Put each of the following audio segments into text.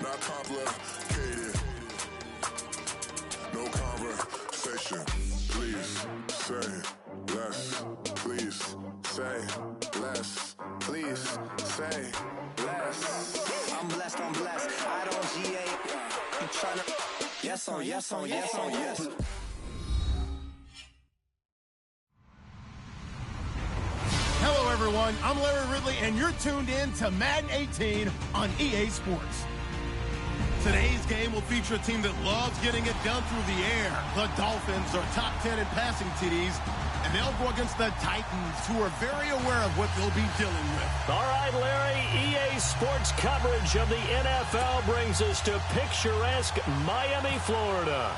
not complicated. No conversation. Please say less. Please say less. Please say less. I'm blessed. I don't GA. I'm tryna. Yes on yes. Hello, everyone. I'm Larry Ridley, and you're tuned in to Madden 18 on EA Sports. Today's game will feature a team that loves getting it done through the air. The Dolphins are top 10 in passing TDs, and they'll go against the Titans, who are very aware of what they'll be dealing with. All right, Larry, EA Sports coverage of the NFL brings us to picturesque Miami, Florida.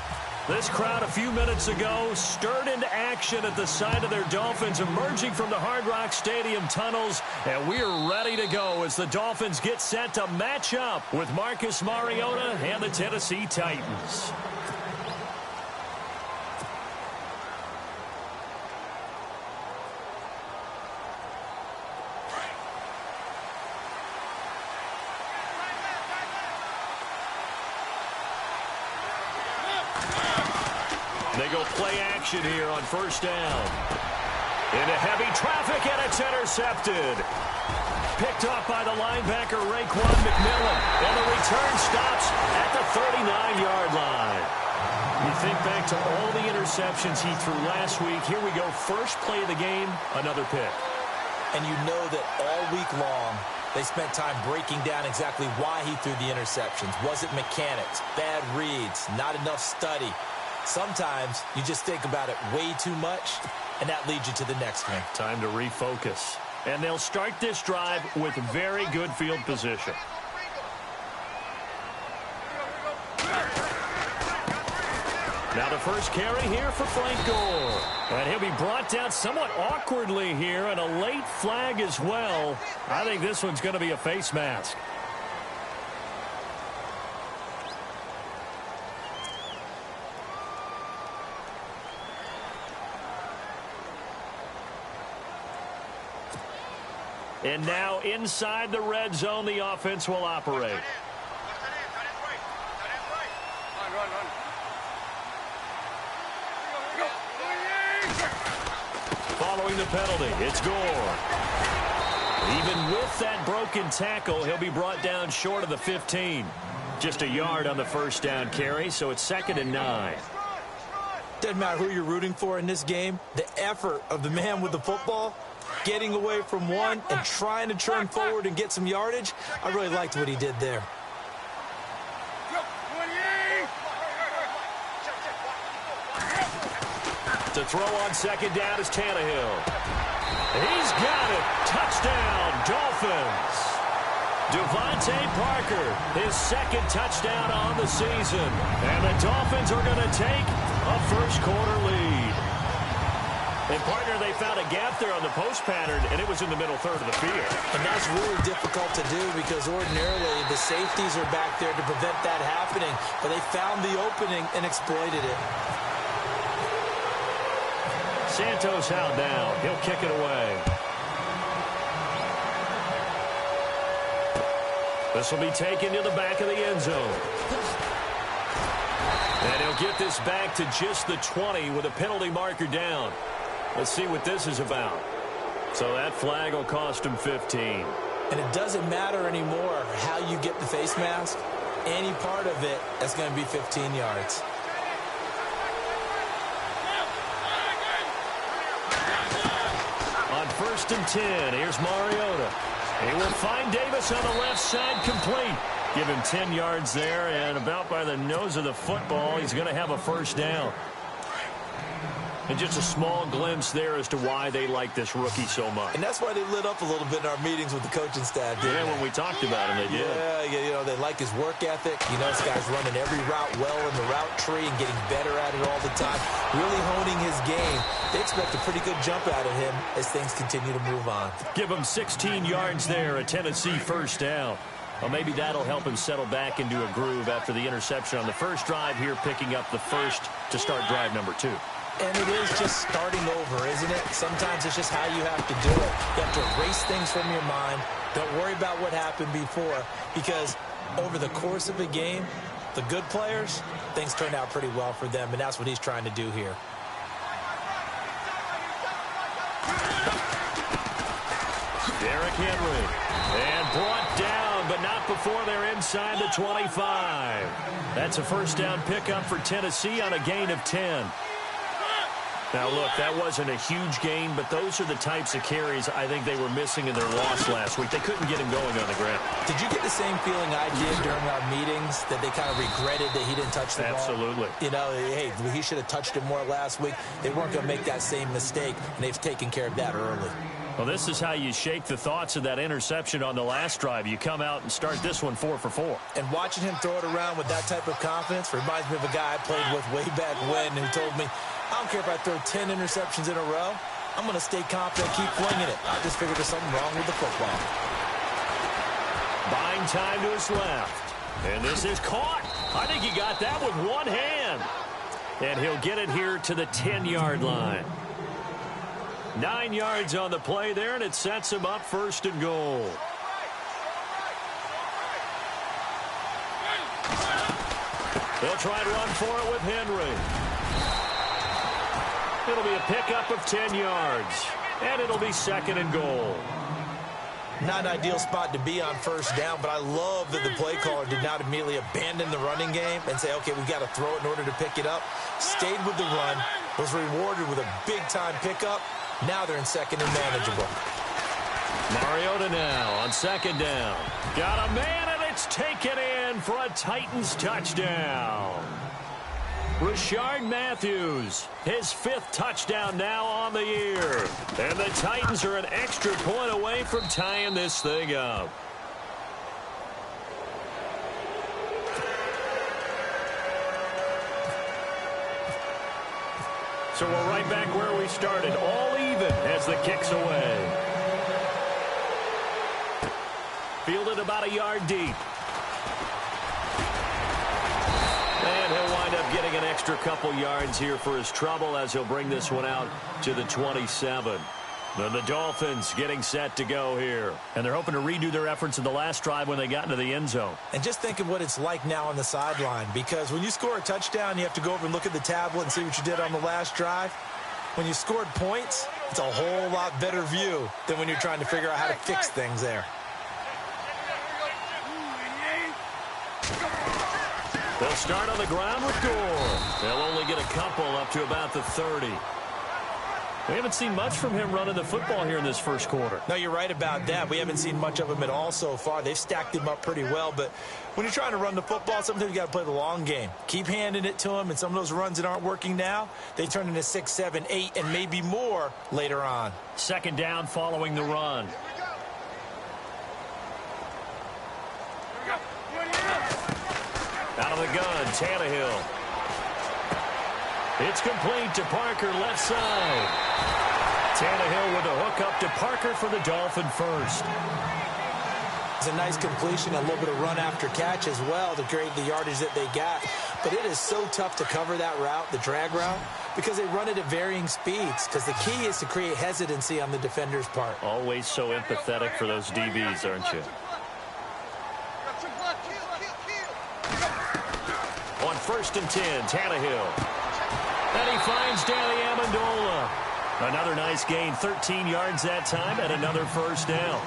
This crowd a few minutes ago stirred into action at the side of their Dolphins emerging from the Hard Rock Stadium tunnels, and we're ready to go as the Dolphins get set to match up with Marcus Mariota and the Tennessee Titans. They go play action here on first down. Into heavy traffic, and it's intercepted. Picked up by the linebacker, Raekwon McMillan. And the return stops at the 39-yard line. You think back to all the interceptions he threw last week. Here we go, first play of the game, another pick. And you know that all week long, they spent time breaking down exactly why he threw the interceptions. Was it mechanics, bad reads, not enough study? Sometimes you just think about it way too much, and that leads you to the next one. Time to refocus. And they'll start this drive with very good field position. Now the first carry here for Frank Gore. And he'll be brought down somewhat awkwardly here, and a late flag as well. I think this one's going to be a face mask. And now inside the red zone, the offense will operate. Following the penalty, it's Gore. Even with that broken tackle, he'll be brought down short of the 15. Just a yard on the first down carry, so it's 2nd and 9. Doesn't matter who you're rooting for in this game. The effort of the man with the football, getting away from one and trying to turn forward and get some yardage, I really liked what he did there. To throw on second down is Tannehill. He's got it. Touchdown, Dolphins. Devontae Parker, his second touchdown on the season. And the Dolphins are going to take a first-quarter lead. And, partner, they found a gap there on the post pattern, and it was in the middle third of the field. And that's really difficult to do because ordinarily the safeties are back there to prevent that happening. But they found the opening and exploited it. Santos held down. He'll kick it away. This will be taken to the back of the end zone. And he'll get this back to just the 20 with a penalty marker down. Let's see what this is about. So that flag will cost him 15. And it doesn't matter anymore how you get the face mask. Any part of it, that's going to be 15 yards. On 1st and 10, here's Mariota. He will find Davis on the left side complete. Give him 10 yards there, and about by the nose of the football, he's going to have a first down. And just a small glimpse there as to why they like this rookie so much. And that's why they lit up a little bit in our meetings with the coaching staff. Yeah, when we talked about him, they did. Yeah, you know, they like his work ethic. You know, this guy's running every route well in the route tree and getting better at it all the time. Really honing his game. They expect a pretty good jump out of him as things continue to move on. Give him 16 yards there, a Tennessee first down. Well, maybe that'll help him settle back into a groove after the interception on the first drive here, picking up the first to start drive number 2. And it is just starting over, isn't it? Sometimes it's just how you have to do it. You have to erase things from your mind. Don't worry about what happened before, because over the course of a game, the good players, things turn out pretty well for them, and that's what he's trying to do here. Derrick Henry. And brought down, but not before they're inside the 25. That's a first down pickup for Tennessee on a gain of 10. Now, look, that wasn't a huge gain, but those are the types of carries I think they were missing in their loss last week. They couldn't get him going on the ground. Did you get the same feeling I did during our meetings, that they kind of regretted that he didn't touch the ball? Absolutely. You know, hey, he should have touched it more last week. They weren't going to make that same mistake, and they've taken care of that early. Well, this is how you shake the thoughts of that interception on the last drive. You come out and start this one 4 for 4. And watching him throw it around with that type of confidence reminds me of a guy I played with way back when who told me, I don't care if I throw 10 interceptions in a row. I'm going to stay confident, keep flinging it. I just figured there's something wrong with the football. Buying time to his left. And this is caught. I think he got that with one hand. And he'll get it here to the 10-yard line. 9 yards on the play there, and it sets him up first and goal. They'll try and run for it with Henry. It'll be a pickup of 10 yards, and it'll be second and goal. Not an ideal spot to be on first down, but I love that the play caller did not immediately abandon the running game and say, okay, we've got to throw it in order to pick it up. Stayed with the run, was rewarded with a big-time pickup. Now they're in second and manageable. Mariota now on second down. Got a man, and it's taken in for a Titans touchdown. Rashard Matthews, his 5th touchdown now on the year. And the Titans are an extra point away from tying this thing up. So we're right back where we started, all even as the kick's away. Fielded about a yard deep. And he'll wind up getting an extra couple yards here for his trouble as he'll bring this one out to the 27. Then the Dolphins getting set to go here. And they're hoping to redo their efforts in the last drive when they got into the end zone. And just think of what it's like now on the sideline, because when you score a touchdown, you have to go over and look at the tablet and see what you did on the last drive. When you scored points, it's a whole lot better view than when you're trying to figure out how to fix things there. They'll start on the ground with Gore. They'll only get a couple up to about the 30. We haven't seen much from him running the football here in this first quarter. No, you're right about that. We haven't seen much of him at all so far. They've stacked him up pretty well, but when you're trying to run the football, sometimes you got to play the long game. Keep handing it to him, and some of those runs that aren't working now, they turn into 6, 7, 8, and maybe more later on. Second down following the run. Out of the gun, Tannehill. It's complete to Parker, left side. Tannehill with a hook up to Parker for the Dolphin first. It's a nice completion, a little bit of run after catch as well to create the yardage that they got. But it is so tough to cover that route, the drag route, because they run it at varying speeds, because the key is to create hesitancy on the defender's part. Always so empathetic for those DBs, aren't you? On 1st and 10, Tannehill. And he finds Danny Amendola. Another nice gain, 13 yards that time, and another first down.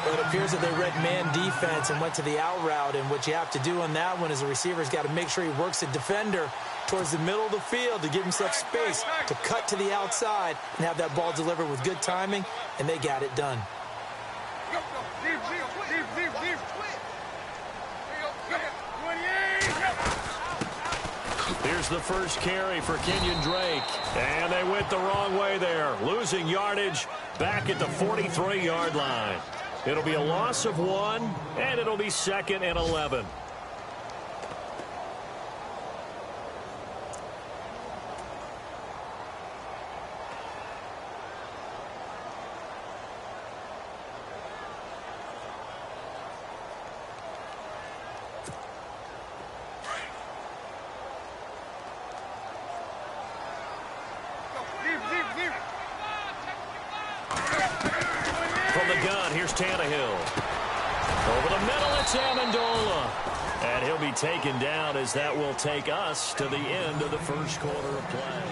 Well, it appears that they read man defense and went to the out route, and what you have to do on that one is the receiver's got to make sure he works the defender towards the middle of the field to give himself space to cut to the outside and have that ball delivered with good timing, and they got it done. Here's the first carry for Kenyon Drake. And they went the wrong way there. Losing yardage back at the 43-yard line. It'll be a loss of 1, and it'll be 2nd and 11. From the gun, here's Tannehill. Over the middle, it's Amendola. And he'll be taken down as that will take us to the end of the first quarter of play.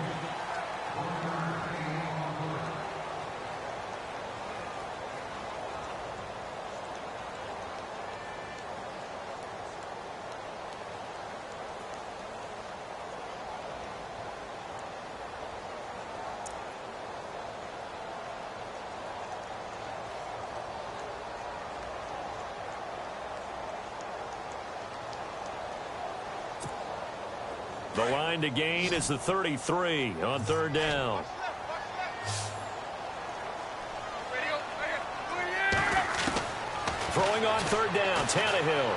The line to gain is the 33 on third down. Throwing on third down, Tannehill.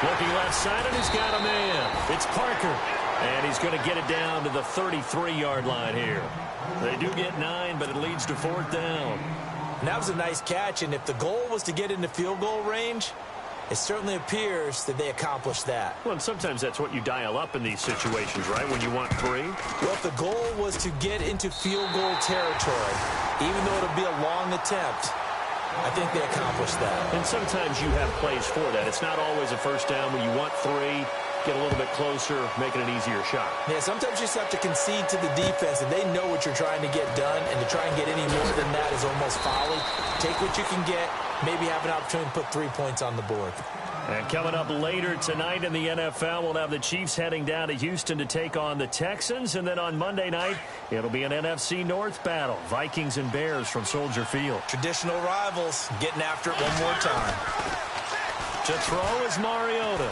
Looking left side, and he's got a man. It's Parker. And he's going to get it down to the 33-yard line here. They do get 9, but it leads to fourth down. And that was a nice catch, and if the goal was to get into field goal range, it certainly appears that they accomplished that. Well, and sometimes that's what you dial up in these situations, right, when you want 3? Well, if the goal was to get into field goal territory, even though it'll be a long attempt, I think they accomplished that. And sometimes you have plays for that. It's not always a first down when you want 3, get a little bit closer, make it an easier shot. Yeah, sometimes you just have to concede to the defense, and they know what you're trying to get done, and to try and get any more than that is almost folly. Take what you can get, maybe have an opportunity to put 3 points on the board. And coming up later tonight in the NFL, we'll have the Chiefs heading down to Houston to take on the Texans. And then on Monday night, it'll be an NFC North battle. Vikings and Bears from Soldier Field. Traditional rivals getting after it one more time. To throw is Mariota.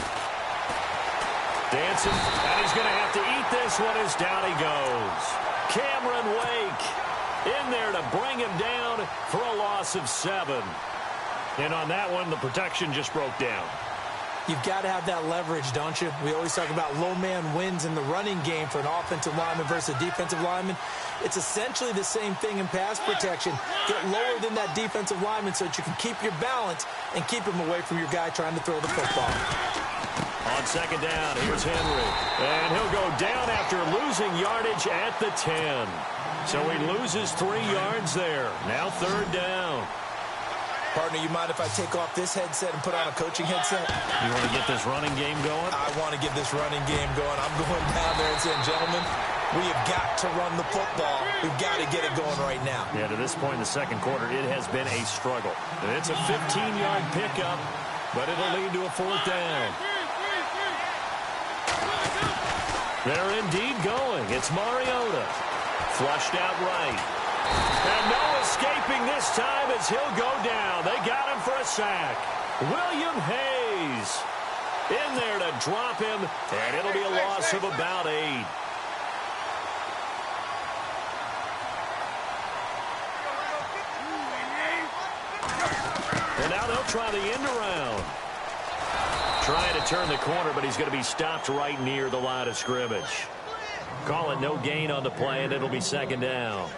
Dancing, and he's going to have to eat this one as down he goes. Cameron Wake in there to bring him down for a loss of 7. And on that one, the protection just broke down. You've got to have that leverage, don't you? We always talk about low man wins in the running game for an offensive lineman versus a defensive lineman. It's essentially the same thing in pass protection. Get lower than that defensive lineman so that you can keep your balance and keep him away from your guy trying to throw the football. On second down, here's Henry. And he'll go down after losing yardage at the 10. So he loses 3 yards there. Now third down. Partner, you mind if I take off this headset and put on a coaching headset? You want to get this running game going? I want to get this running game going. I'm going down there and saying, gentlemen, we have got to run the football. We've got to get it going right now. Yeah, to this point in the second quarter, it has been a struggle. And it's a 15-yard pickup, but it'll lead to a fourth down. They're indeed going. It's Mariota. Flushed out right. And no escaping this time as he'll go down. They got him for a sack. William Hayes in there to drop him, and it'll be a loss of about 8. And now they'll try the end around. Trying to turn the corner, but he's going to be stopped right near the line of scrimmage. Call it no gain on the play, and it'll be second down.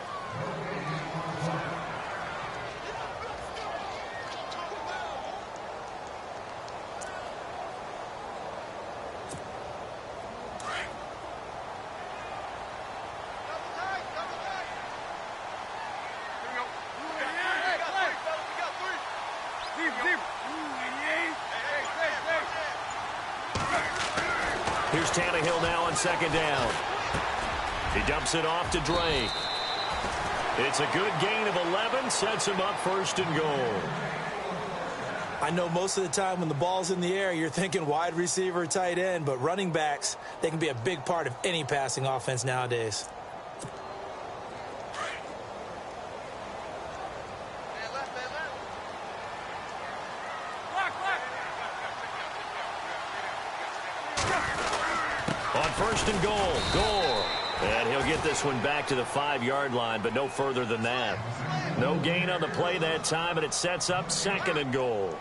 Here's Tannehill now on second down. He dumps it off to Drake. It's a good gain of 11, sets him up first and goal. I know most of the time when the ball's in the air, you're thinking wide receiver, tight end, but running backs, they can be a big part of any passing offense nowadays. On first and goal, Gore. And he'll get this one back to the 5-yard line, but no further than that. No gain on the play that time, and it sets up second and goal.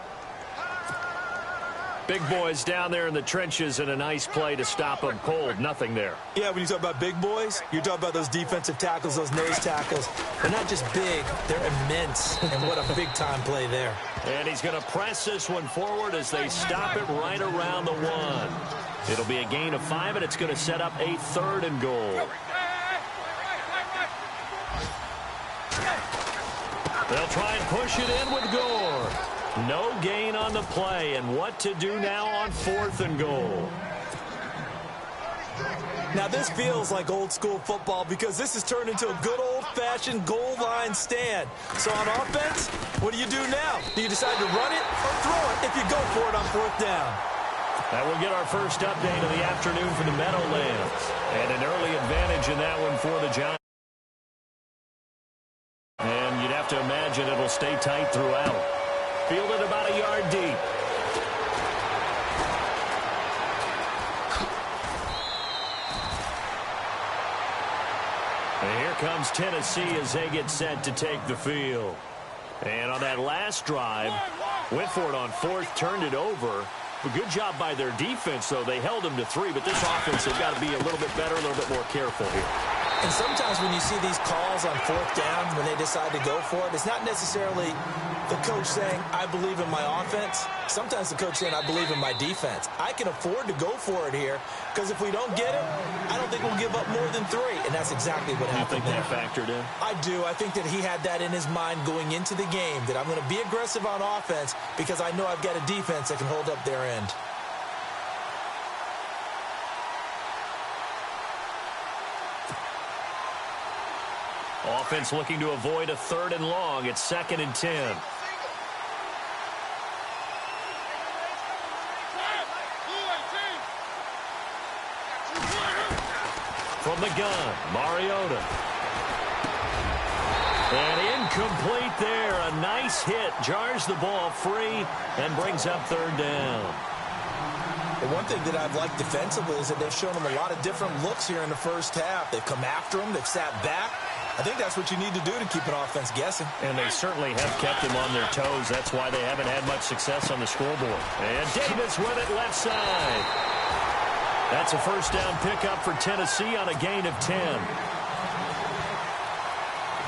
Big boys down there in the trenches, and a nice play to stop them cold. Nothing there. Yeah, when you talk about big boys, you're talking about those defensive tackles, those nose tackles. They're not just big, they're immense, and what a big-time play there. And he's going to press this one forward as they stop it right around the 1. It'll be a gain of 5, and it's going to set up a third and goal. They'll try and push it in with Gore. No gain on the play, and what to do now on 4th and goal. Now, this feels like old-school football because this has turned into a good old-fashioned goal line stand. So on offense, what do you do now? Do you decide to run it or throw it if you go for it on 4th down? That will get our first update of the afternoon for the Meadowlands. And an early advantage in that one for the Giants. And you'd have to imagine it'll stay tight throughout. Fielded about a yard deep. And here comes Tennessee as they get set to take the field. And on that last drive, went for it on 4th, turned it over. A good job by their defense, though. They held them to 3, but this offense, they've got to be a little bit better, a little bit more careful here. And sometimes when you see these calls on 4th down, when they decide to go for it, it's not necessarily the coach saying, I believe in my offense. Sometimes the coach saying, I believe in my defense. I can afford to go for it here because if we don't get it, I don't think we'll give up more than 3. And that's exactly what happened there. You think that factored in? I do. I think that he had that in his mind going into the game, that I'm going to be aggressive on offense because I know I've got a defense that can hold up their end. Offense looking to avoid a 3rd and long. It's 2nd and 10. From the gun, Mariota. And incomplete there. A nice hit. Jars the ball free and brings up 3rd down. The one thing that I've liked defensively is that they've shown them a lot of different looks here in the first half. They've come after them. They've sat back. I think that's what you need to do to keep an offense guessing. And they certainly have kept them on their toes. That's why they haven't had much success on the scoreboard. And Davis with it left side. That's a first down pickup for Tennessee on a gain of 10.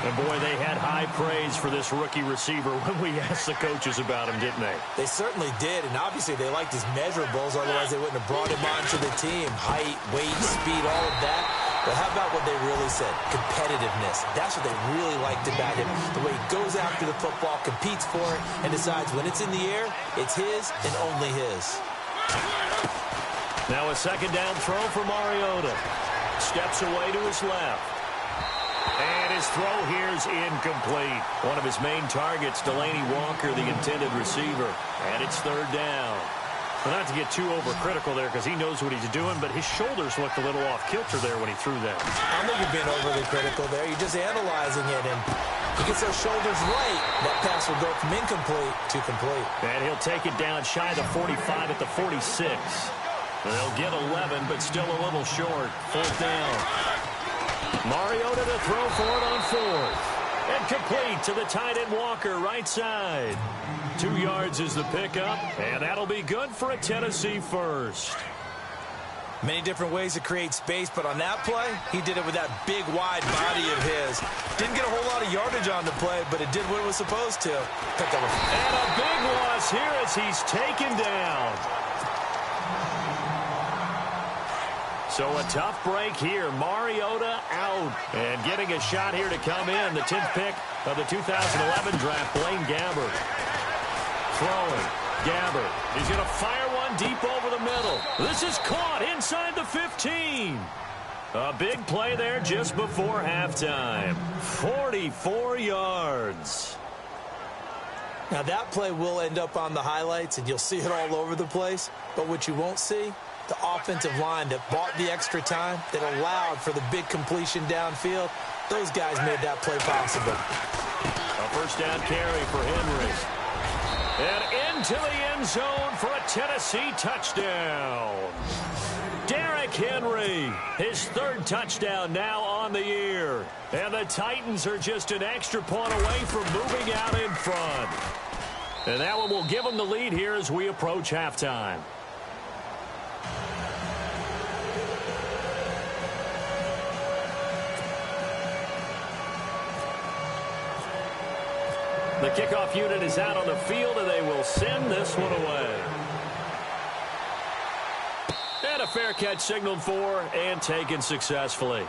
And boy, they had high praise for this rookie receiver when we asked the coaches about him, didn't they? They certainly did, and obviously they liked his measurables, otherwise they wouldn't have brought him onto the team. Height, weight, speed, all of that. But how about what they really said? Competitiveness. That's what they really liked about him. The way he goes after the football, competes for it, and decides when it's in the air, it's his and only his. Now a 2nd down throw for Mariota. Steps away to his left. And his throw here is incomplete. One of his main targets, Delaney Walker, the intended receiver. And it's 3rd down. Well, not to get too overcritical there because he knows what he's doing, but his shoulders looked a little off kilter there when he threw that. I don't think you're being overly critical there. You're just analyzing it, and he gets those shoulders right. That pass will go from incomplete to complete. And he'll take it down shy of the 45 at the 46. They'll get 11, but still a little short. 4th down. Mariota to throw for it on 4th. And complete to the tight end Walker, right side. 2 yards is the pickup, and that'll be good for a Tennessee first. Many different ways to create space, but on that play, he did it with that big, wide body of his. Didn't get a whole lot of yardage on the play, but it did what it was supposed to. And a big loss here as he's taken down. So a tough break here. Mariota out. And getting a shot here to come in. The 10th pick of the 2011 draft, Blaine Gabbert. Throwing. Gabbert. He's going to fire one deep over the middle. This is caught inside the 15. A big play there just before halftime. 44 yards. Now that play will end up on the highlights, and you'll see it all over the place. But what you won't see, the offensive line that bought the extra time, that allowed for the big completion downfield, those guys made that play possible. A first down carry for Henry. And into the end zone for a Tennessee touchdown. Derrick Henry, his 3rd touchdown now on the year. And the Titans are just an extra point away from moving out in front. And that one will give them the lead here as we approach halftime. The kickoff unit is out on the field, and they will send this one away. And a fair catch signaled for and taken successfully.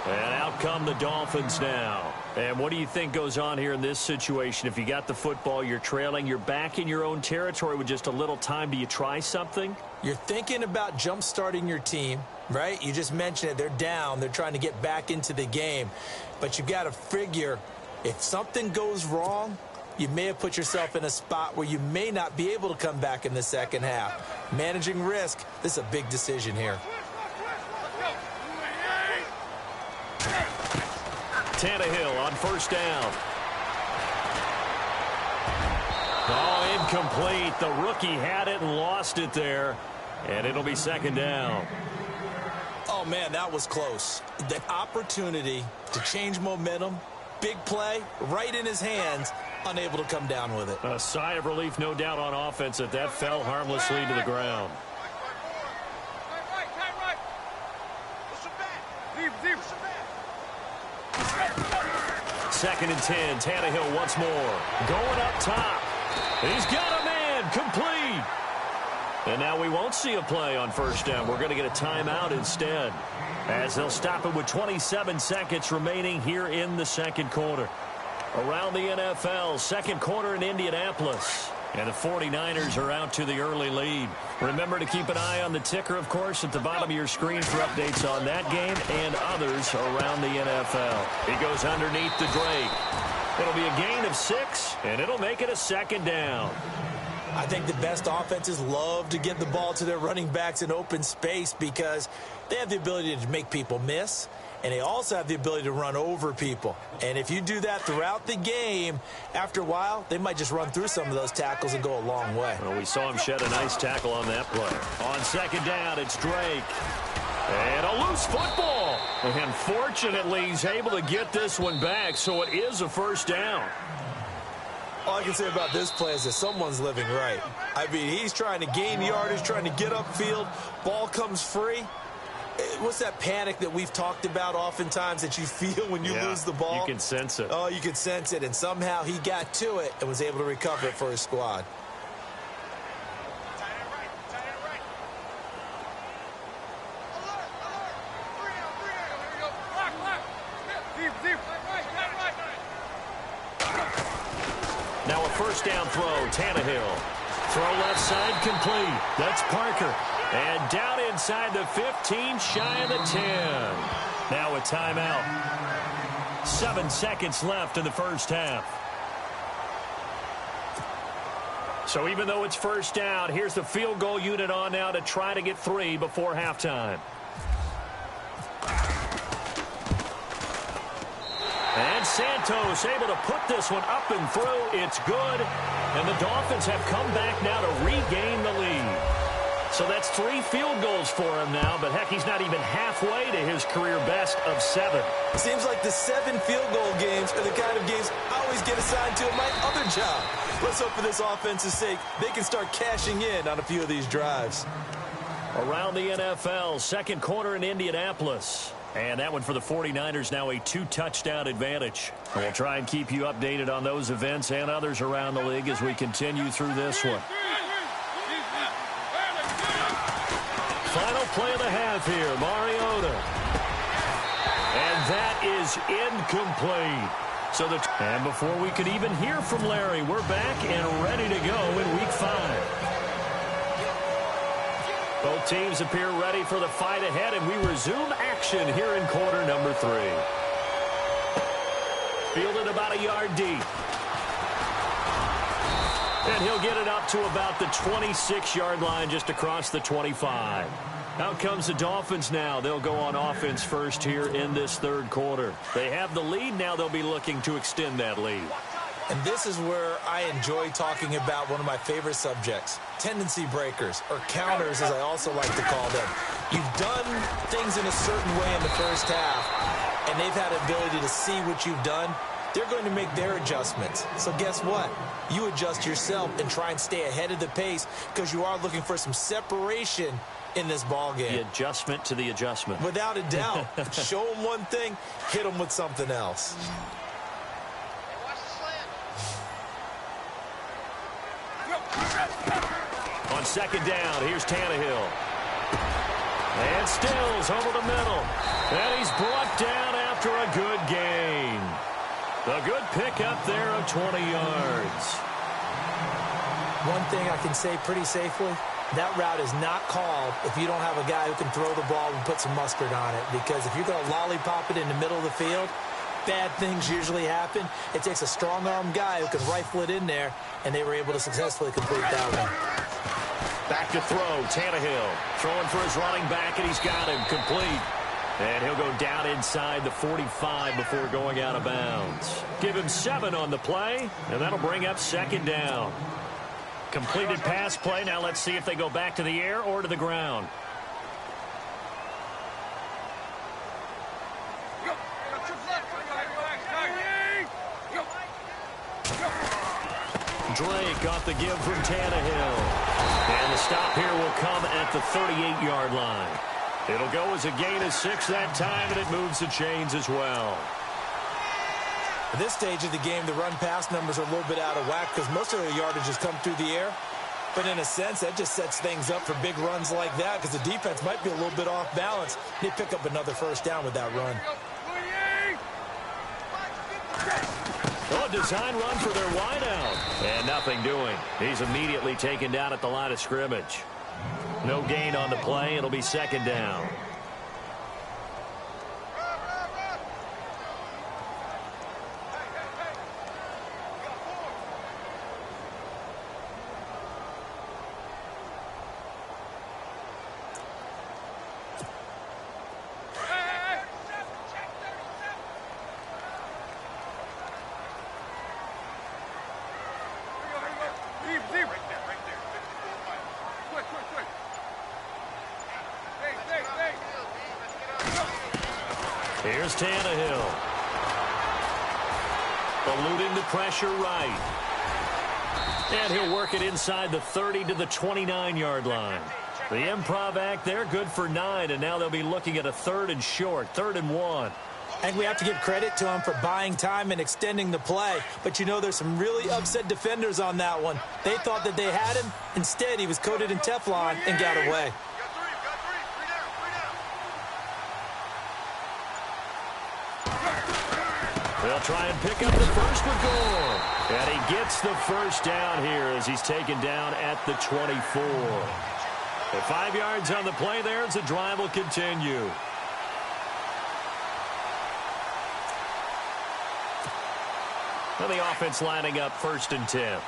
And out come the Dolphins now. And what do you think goes on here in this situation? If you got the football, you're trailing, you're back in your own territory with just a little time. Do you try something? You're thinking about jump-starting your team, right? You just mentioned it. They're down. They're trying to get back into the game. But you got to figure if something goes wrong, you may have put yourself in a spot where you may not be able to come back in the second half. Managing risk, this is a big decision here. Tannehill on first down. Oh, incomplete. The rookie had it and lost it there. And it'll be second down. Oh, man, that was close. The opportunity to change momentum, big play, right in his hands, unable to come down with it. A sigh of relief, no doubt, on offense that fell harmlessly to the ground. Second and 10. Tannehill once more. Going up top. He's got a man. Complete. And now we won't see a play on first down. We're going to get a timeout instead, as they'll stop it with 27 seconds remaining here in the second quarter. Around the NFL, second quarter in Indianapolis. And the 49ers are out to the early lead. Remember to keep an eye on the ticker, of course, at the bottom of your screen for updates on that game and others around the NFL. He goes underneath to Drake. It'll be a gain of 6, and it'll make it a second down. I think the best offenses love to get the ball to their running backs in open space because they have the ability to make people miss, and they also have the ability to run over people. And if you do that throughout the game, after a while, they might just run through some of those tackles and go a long way. Well, we saw him shed a nice tackle on that play. On second down, it's Drake. And a loose football. And fortunately, he's able to get this one back, so it is a first down. All I can say about this play is that someone's living right. I mean, he's trying to gain yardage, trying to get upfield. Ball comes free. What's that panic that we've talked about oftentimes that you feel when you lose the ball? You can sense it. Oh, you can sense it. And somehow he got to it and was able to recover it for his squad. Now a first down throw, Tannehill. Throw left side complete. That's Parker. And down inside the 15, shy of the 10. Now a timeout. 7 seconds left in the first half. So even though it's first down, here's the field goal unit on now to try to get 3 before halftime. And Santos able to put this one up and through. It's good. And the Dolphins have come back now to regain the lead. So that's 3 field goals for him now, but heck, he's not even halfway to his career best of 7. It seems like the 7 field goal games are the kind of games I always get assigned to in my other job. Let's hope for this offense's sake they can start cashing in on a few of these drives. Around the NFL, second quarter in Indianapolis. And that one for the 49ers, now a 2-touchdown advantage. And we'll try and keep you updated on those events and others around the league as we continue through this one. Final play of the half here, Mariota. And that is incomplete. And before we could even hear from Larry, we're back and ready to go in Week 5. Both teams appear ready for the fight ahead, and we resume action here in quarter number 3. Fielded about a yard deep. And he'll get it up to about the 26-yard line, just across the 25. Out comes the Dolphins now. They'll go on offense first here in this third quarter. They have the lead. Now they'll be looking to extend that lead. And this is where I enjoy talking about one of my favorite subjects, tendency breakers, or counters as I also like to call them. You've done things in a certain way in the first half, and they've had the ability to see what you've done. They're going to make their adjustments. So guess what? You adjust yourself and try and stay ahead of the pace because you are looking for some separation in this ball game. The adjustment to the adjustment. Without a doubt. Show them one thing, hit them with something else. On second down, here's Tannehill. And Stills over the middle. And he's brought down after a good gain. A good pickup there of 20 yards. One thing I can say pretty safely, that route is not called if you don't have a guy who can throw the ball and put some mustard on it. Because if you're going to lollipop it in the middle of the field, bad things usually happen. It takes a strong-arm guy who can rifle it in there, and they were able to successfully complete that one. Back to throw, Tannehill throwing for his running back, and he's got him complete. And he'll go down inside the 45 before going out of bounds. Give him 7 on the play, and that'll bring up second down. Completed pass play. Now let's see if they go back to the air or to the ground. Drake off the give from Tannehill. And the stop here will come at the 38-yard line. It'll go as a gain of 6 that time, and it moves the chains as well. At this stage of the game, the run-pass numbers are a little bit out of whack because most of the yardage has come through the air. But in a sense, that just sets things up for big runs like that because the defense might be a little bit off balance. They pick up another first down with that run. Oh, a design run for their wideout. And nothing doing. He's immediately taken down at the line of scrimmage. No gain on the play. It'll be second down. Here's Tannehill. Eluding the pressure right. And he'll work it inside the 30 to the 29-yard line. The improv act there, good for 9, and now they'll be looking at a 3rd and short, 3rd and 1. I think we have to give credit to him for buying time and extending the play. But, you know, there's some really upset defenders on that one. They thought that they had him. Instead, he was coated in Teflon and got away. They'll try and pick up the first with Gore. And he gets the first down here as he's taken down at the 24. At 5 yards on the play there as the drive will continue. And the offense lining up 1st and 10.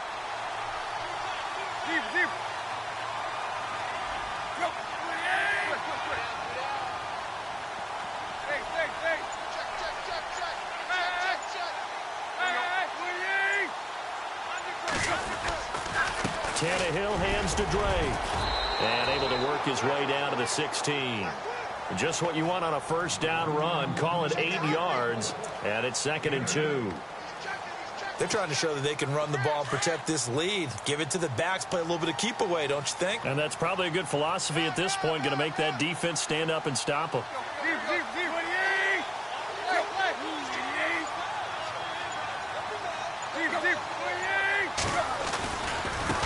Tannehill hands to Drake. And able to work his way down to the 16. Just what you want on a first down run. Call it 8 yards. And it's 2nd and 2. They're trying to show that they can run the ball and protect this lead. Give it to the backs, play a little bit of keep away, don't you think? And that's probably a good philosophy at this point, going to make that defense stand up and stop them.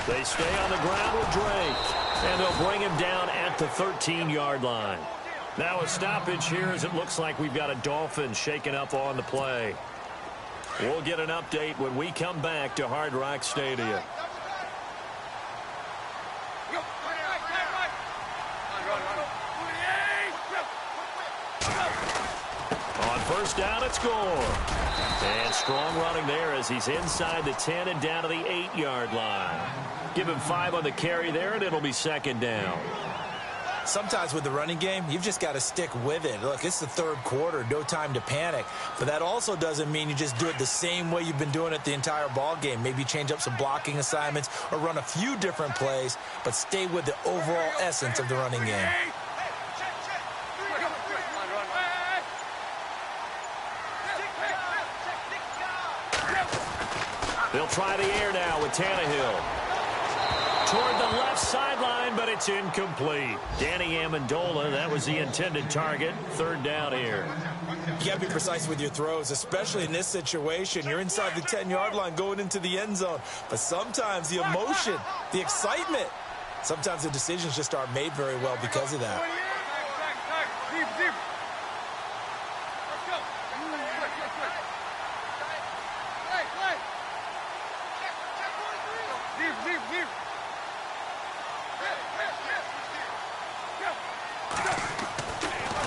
They stay on the ground with Drake, and they'll bring him down at the 13-yard line. Now a stoppage here as it looks like we've got a Dolphin shaken up on the play. We'll get an update when we come back to Hard Rock Stadium. On first down, it's Gore. And strong running there as he's inside the 10 and down to the 8-yard line. Give him 5 on the carry there, and it'll be 2nd down. Sometimes with the running game, you've just got to stick with it. Look, it's the 3rd quarter, no time to panic. But that also doesn't mean you just do it the same way you've been doing it the entire ball game. Maybe change up some blocking assignments or run a few different plays, but stay with the overall essence of the running game. They'll try the air now with Tannehill. Toward the left sideline, but it's incomplete. Danny Amendola, that was the intended target. 3rd down here. You got to be precise with your throws, especially in this situation. You're inside the 10-yard line going into the end zone. But sometimes the emotion, the excitement, sometimes the decisions just aren't made very well because of that.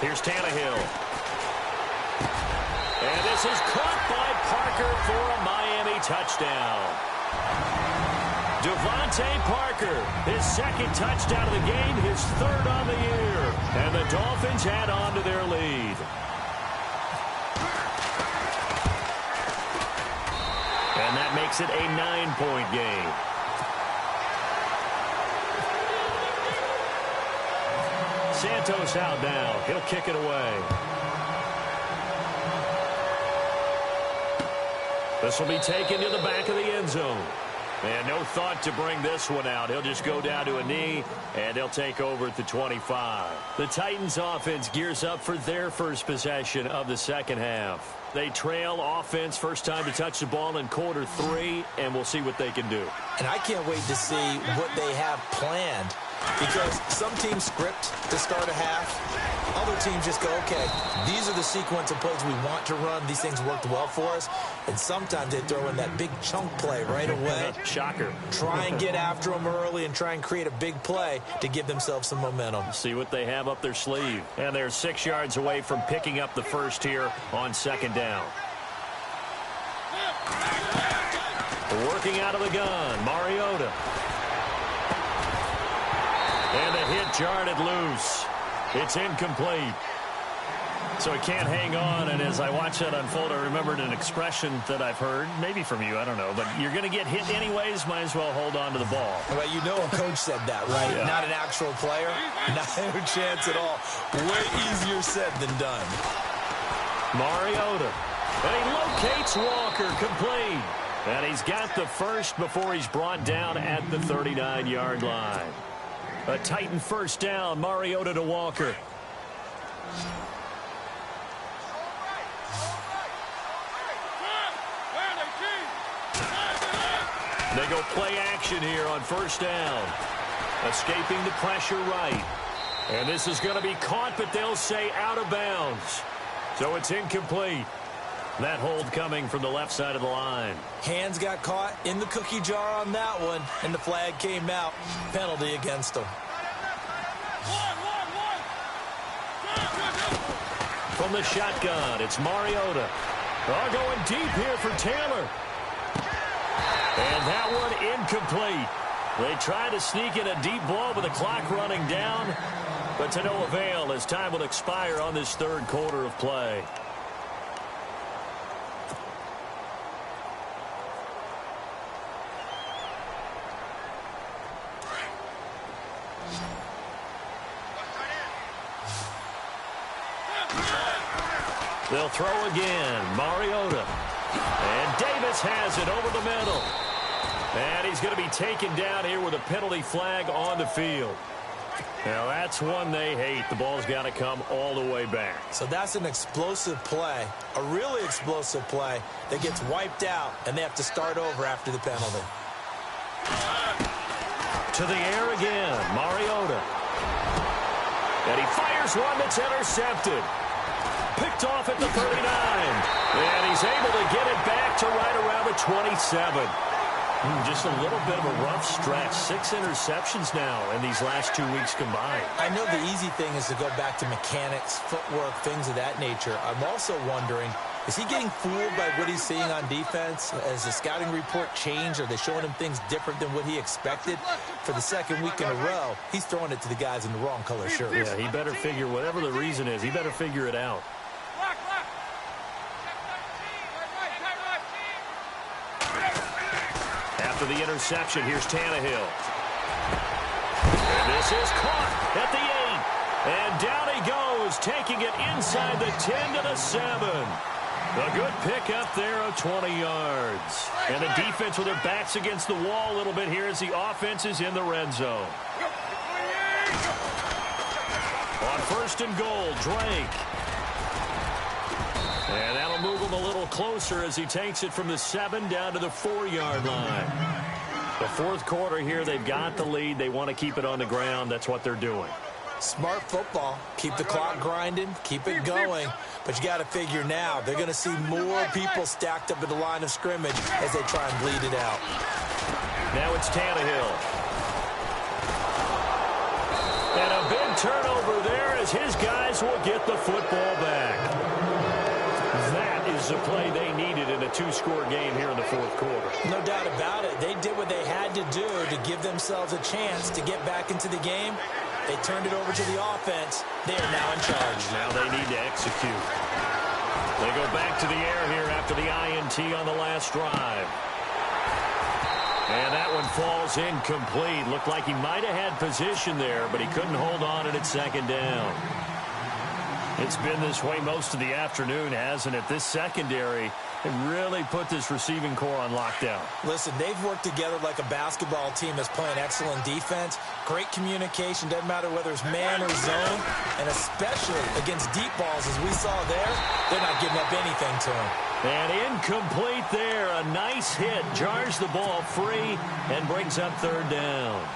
Here's Tannehill. And this is caught by Parker for a Miami touchdown. Devontae Parker, his second touchdown of the game, his third on the year. And the Dolphins add on to their lead. And that makes it a 9-point game. Santos out now. He'll kick it away. This will be taken to the back of the end zone. And no thought to bring this one out. He'll just go down to a knee, and they'll take over at the 25. The Titans offense gears up for their first possession of the second half. They trail offense first time to touch the ball in quarter 3, and we'll see what they can do. And I can't wait to see what they have planned, because some teams script to start a half. Other teams just go, okay, these are the sequence of plays we want to run. These things worked well for us. And sometimes they throw in that big chunk play right away. Shocker. Try and get after them early and try and create a big play to give themselves some momentum. See what they have up their sleeve. And they're 6 yards away from picking up the first here on second down. Working out of the gun, Mariota. And the hit jarred it loose. It's incomplete. So he can't hang on, and as I watch that unfold, I remembered an expression that I've heard, maybe from you, I don't know, but you're going to get hit anyways, might as well hold on to the ball. Well, you know a coach said that, right? Yeah. Not an actual player. Not a chance at all. Way easier said than done. Mariota. And he locates Walker, complete. And he's got the first before he's brought down at the 39-yard line. A Titan first down, Mariota to Walker. They go play action here on first down. Escaping the pressure right. And this is going to be caught, but they'll say out of bounds. So it's incomplete. That hold coming from the left side of the line. Hands got caught in the cookie jar on that one, and the flag came out. Penalty against them. From the shotgun, it's Mariota. Oh, going deep here for Taylor. And that one incomplete. They try to sneak in a deep ball with the clock running down, but to no avail as time will expire on this third quarter of play. They'll throw again. Mariota. And Davis has it over the middle. And he's going to be taken down here with a penalty flag on the field. Now, that's one they hate. The ball's got to come all the way back. So that's an explosive play, a really explosive play that gets wiped out, and they have to start over after the penalty. To the air again, Mariota. And he fires one that's intercepted. Picked off at the 39. And he's able to get it back to right around the 27. Just a little bit of a rough stretch. 6 interceptions now in these last 2 weeks combined. I know the easy thing is to go back to mechanics, footwork, things of that nature. I'm also wondering, is he getting fooled by what he's seeing on defense? Has the scouting report changed? Are they showing him things different than what he expected? For the second week in a row, he's throwing it to the guys in the wrong color shirts. Yeah, he better figure, whatever the reason is, he better figure it out. After the interception, here's Tannehill. And this is caught at the 8. And down he goes, taking it inside the 10 to the 7. A good pick up there of 20 yards. And the defense with their backs against the wall a little bit here as the offense is in the red zone. On first and goal, Drake. And that'll move him a little closer as he takes it from the 7 down to the 4-yard line. The fourth quarter here, they've got the lead. They want to keep it on the ground. That's what they're doing. Smart football. Keep the clock grinding. Keep it going. But you got to figure now, they're going to see more people stacked up at the line of scrimmage as they try and bleed it out. Now it's Tannehill. And a big turnover there as his guys will get the football back. That is the play they needed in a two-score game here in the fourth quarter. No doubt about it. They did what they had to do to give themselves a chance to get back into the game. They turned it over to the offense. They are now in charge. Now they need to execute. They go back to the air here after the INT on the last drive. And that one falls incomplete. Looked like he might have had position there, but he couldn't hold on and it's second down. It's been this way most of the afternoon, hasn't it? This secondary really put this receiving core on lockdown. Listen, they've worked together like a basketball team that's playing excellent defense. Great communication. Doesn't matter whether it's man or zone. And especially against deep balls, as we saw there, they're not giving up anything to them. And incomplete there. A nice hit. Jars the ball free and brings up third down.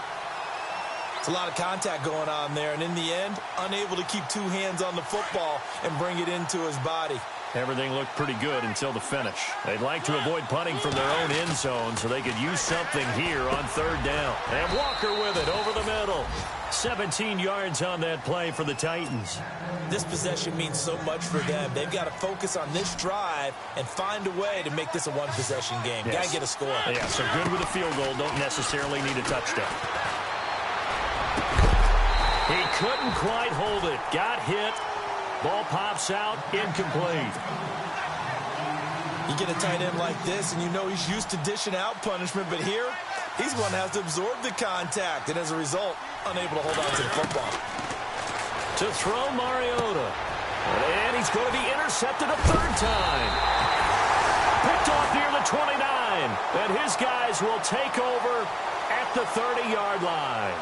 It's a lot of contact going on there, and in the end, unable to keep two hands on the football and bring it into his body. Everything looked pretty good until the finish. They'd like to avoid punting from their own end zone so they could use something here on third down. And Walker with it over the middle. 17 yards on that play for the Titans. This possession means so much for them. They've got to focus on this drive and find a way to make this a one-possession game. Yes. Got to get a score. Yeah, so good with a field goal. Don't necessarily need a touchdown. He couldn't quite hold it. Got hit. Ball pops out. Incomplete. You get a tight end like this, and you know he's used to dishing out punishment, but here, he's one that has to absorb the contact, and as a result, unable to hold on to the football. To throw Mariota. And he's going to be intercepted a third time. Picked off near the 29. And his guys will take over at the 30-yard line.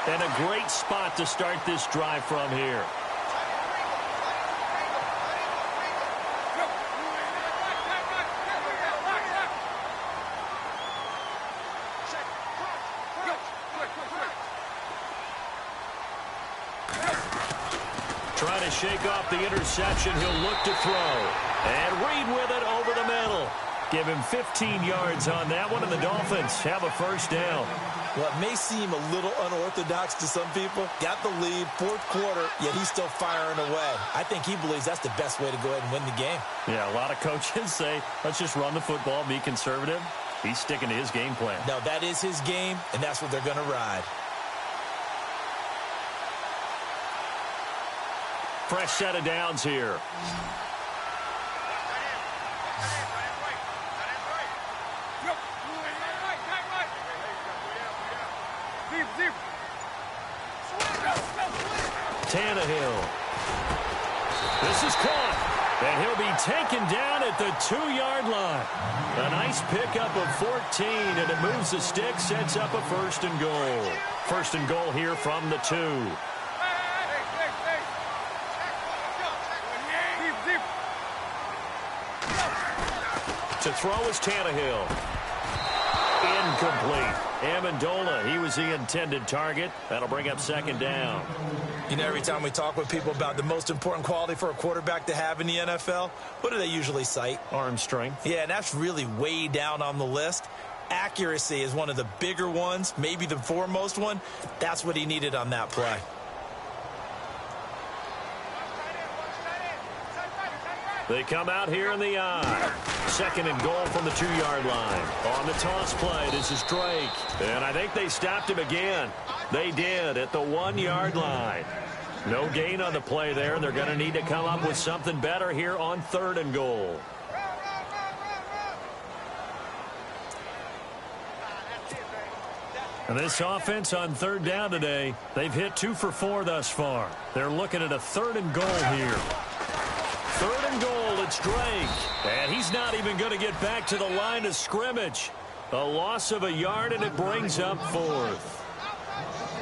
And a great spot to start this drive from here. Trying to shake off the interception. He'll look to throw. And Reed with it over the middle. Give him 15 yards on that one, and the Dolphins have a first down. Well, it may seem a little unorthodox to some people. Got the lead, fourth quarter, yet he's still firing away. I think he believes that's the best way to go ahead and win the game. Yeah, a lot of coaches say, let's just run the football, be conservative. He's sticking to his game plan. No, that is his game, and that's what they're going to ride. Fresh set of downs here. Tannehill. This is caught. And he'll be taken down at the 2-yard line. A nice pickup of 14, and it moves the stick, sets up a first and goal. First and goal here from the 2. To throw is Tannehill. Incomplete. Amendola, he was the intended target. That'll bring up second down. You know, every time we talk with people about the most important quality for a quarterback to have in the NFL, what do they usually cite? Arm strength. Yeah, and that's really way down on the list. Accuracy is one of the bigger ones, maybe the foremost one. That's what he needed on that play. They come out here in the eye. Second and goal from the 2-yard line. On the toss play, this is Drake. And I think they stopped him again. They did at the 1-yard line. No gain on the play there. They're going to need to come up with something better here on third and goal. And this offense on third down today, they've hit 2 for 4 thus far. They're looking at a third and goal here. Third and goal, it's Drake. And he's not even going to get back to the line of scrimmage. A loss of a yard, and it brings up fourth.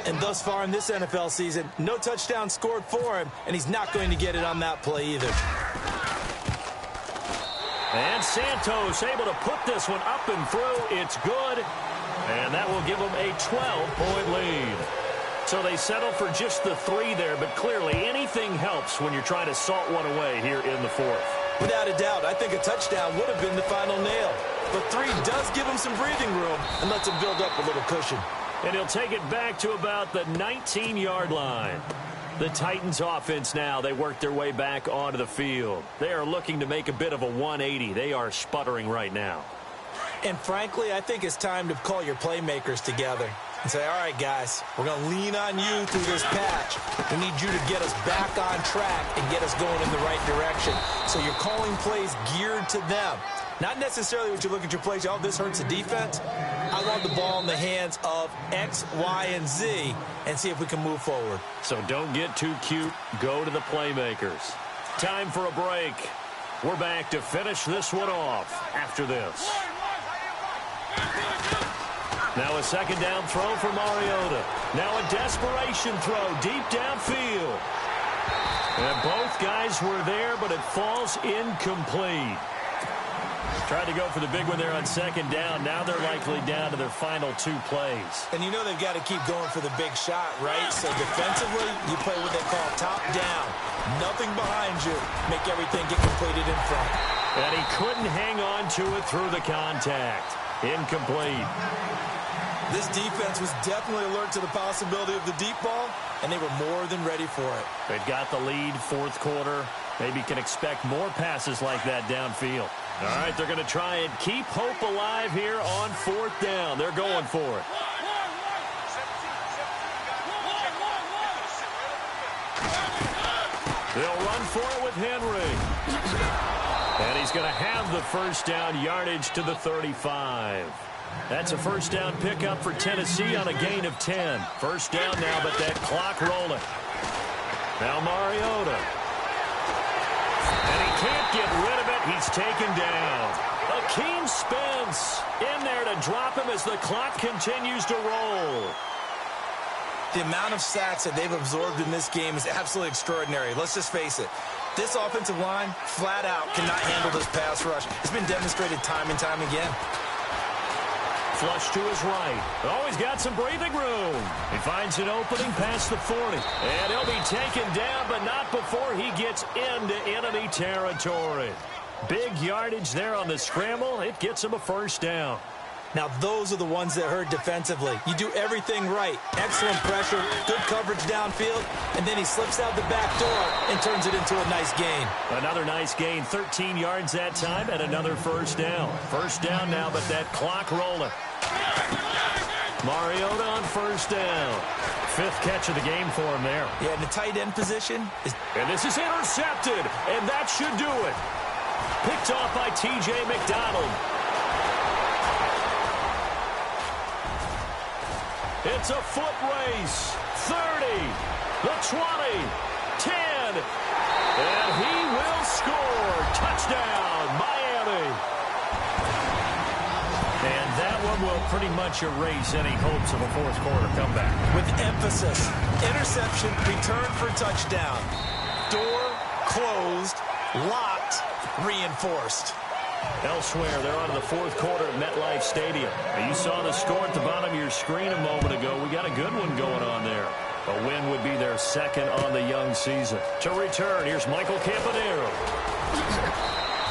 And thus far in this NFL season, no touchdown scored for him, and he's not going to get it on that play either. And Santos able to put this one up and through. It's good. And that will give them a 12-point lead. So they settle for just the 3 there, but clearly anything helps when you're trying to salt one away here in the fourth. Without a doubt, I think a touchdown would have been the final nail. But 3 does give him some breathing room and lets him build up a little cushion. And he'll take it back to about the 19-yard line. The Titans offense now, they work their way back onto the field. They are looking to make a bit of a 180. They are sputtering right now. And frankly, I think it's time to call your playmakers together and say, all right, guys, we're going to lean on you through this patch. We need you to get us back on track and get us going in the right direction. So you're calling plays geared to them. Not necessarily what you look at your plays, oh, this hurts the defense. I want the ball in the hands of X, Y, and Z and see if we can move forward. So don't get too cute. Go to the playmakers. Time for a break. We're back to finish this one off after this. Now a second down throw for Mariota. Now a desperation throw deep downfield. And both guys were there, but it falls incomplete. Tried to go for the big one there on second down. Now they're likely down to their final 2 plays. And you know they've got to keep going for the big shot, right? So defensively, you play what they call top down. Nothing behind you. Make everything get completed in front. And he couldn't hang on to it through the contact. Incomplete. This defense was definitely alert to the possibility of the deep ball, and they were more than ready for it. They've got the lead, fourth quarter. Maybe can expect more passes like that downfield. All right, they're going to try and keep hope alive here on fourth down. They're going for it. They'll run for it with Henry. And he's going to have the first down yardage to the 35. That's a first down pickup for Tennessee on a gain of 10. First down now, but that clock rolling. Now Mariota. And he can't get rid of it. He's taken down. Akeem Spence in there to drop him as the clock continues to roll. The amount of sacks that they've absorbed in this game is absolutely extraordinary. Let's just face it. This offensive line, flat out, cannot handle this pass rush. It's been demonstrated time and time again. Flush to his right. He's got some breathing room. He finds an opening past the 40. And he'll be taken down, but not before he gets into enemy territory. Big yardage there on the scramble. It gets him a first down. Now, those are the ones that hurt defensively. You do everything right. Excellent pressure, good coverage downfield, and then he slips out the back door and turns it into a nice gain. Another nice gain, 13 yards that time, and another first down. First down now, but that clock rolling. Mariota on first down. 5th catch of the game for him there. Yeah, in the tight end position. And this is intercepted, and that should do it. Picked off by T.J. McDonald. It's a foot race. 30, the 20, 10, and he will score. Touchdown, Miami. And that one will pretty much erase any hopes of a fourth quarter comeback. With emphasis, interception, return for touchdown. Door closed, locked, reinforced. Elsewhere, they're on to the fourth quarter at MetLife Stadium. Now, you saw the score at the bottom of your screen a moment ago. We got a good one going on there. A win would be their second on the young season. To return, here's Michael Campanero.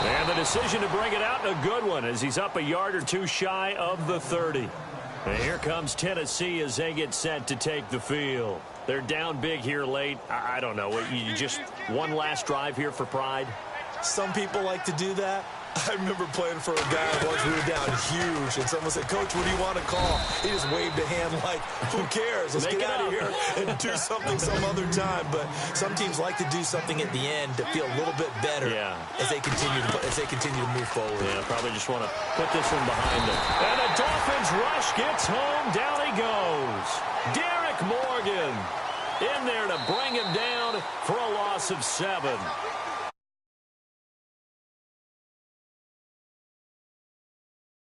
And the decision to bring it out, a good one, as he's up a yard or two shy of the 30. And here comes Tennessee as they get set to take the field. They're down big here late. I don't know. You just one last drive here for pride? Some people like to do that. I remember playing for a guy once we were down huge, and someone said, "Coach, what do you want to call?" He just waved a hand like, who cares? Let's get out of here and do something some other time. But some teams like to do something at the end to feel a little bit better as they continue to move forward. Yeah, probably just want to put this one behind them. And a Dolphins rush gets home. Down he goes. Derek Morgan in there to bring him down for a loss of 7.